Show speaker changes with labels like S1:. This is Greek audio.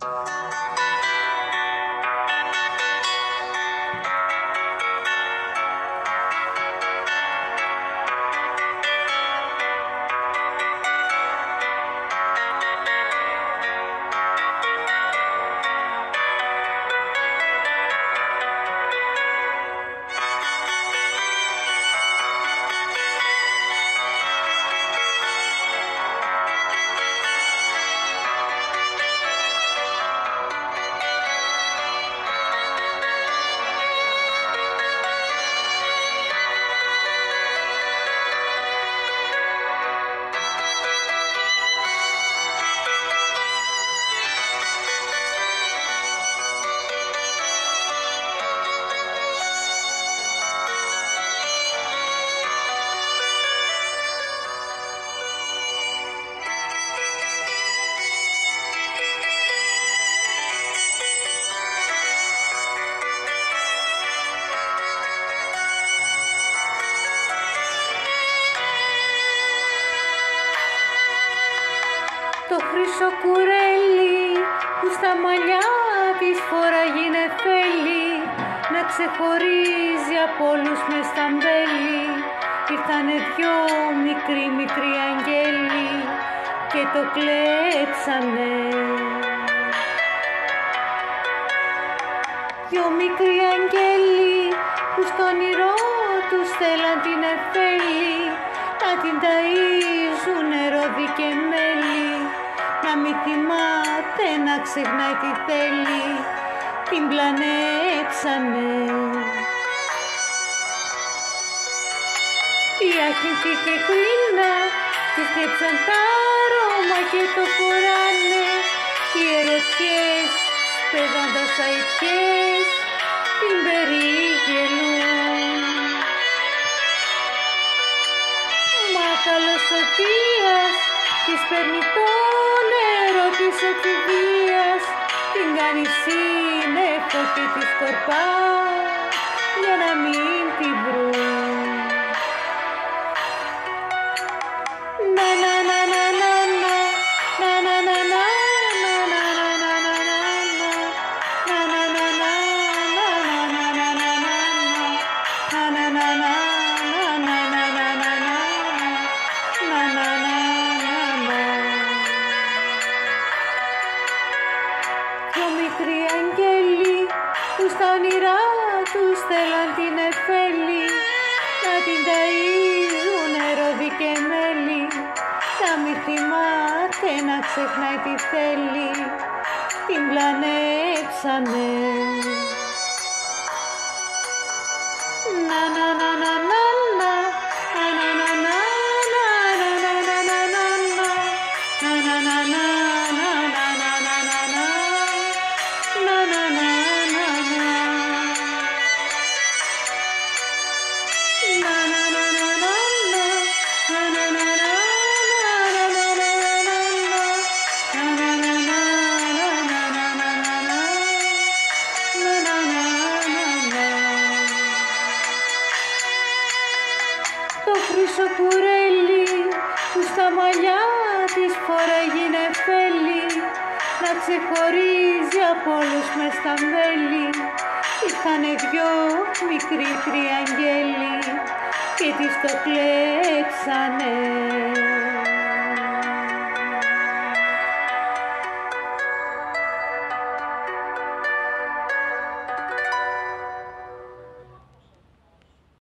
S1: Το χρυσό κουρέλι που στα μαλλιά της φοράγει νεφέλη, να ξεχωρίζει από όλους μες στα μπέλη. Ήρθανε δυο μικροί αγγέλοι και το κλέψανε. Δυο μικροί αγγέλοι που στο όνειρό τους θέλαν την νεφέλη, να την ταΐζουν ρόδι και μέλι, να μην θυμάται, να ξεχνάει τι θέλει, την πλανέψανε. Η άχινθη και κλίνα της κλέψαν τα αρώμα και το φοράνε, οι ερωτιές σπέδοντας αητιές την περίγελουν. Μα καλός ο Δίας της παίρνει το νερό της εφηβείας, την κάνει σύννεφο και τη σκορπά για να μην την βρουν. Να να να να να να να να να δυο μικροί αγγέλοι που στα όνειρά τους θέλαν την νεφέλη, να την ταΐζουν ρόδι και μέλι, να μην θυμάται, να ξεχνάει τι θέλει, την πλανέψανε. Να να να να να να να να να το χρυσό κουρέλι που στα μαλλιά της φοράγει νεφέλη, να ξεχωρίζει από όλους μες στα μέλη. Ήρθανε δυο μικροί αγγέλοι και της το κλέψανε.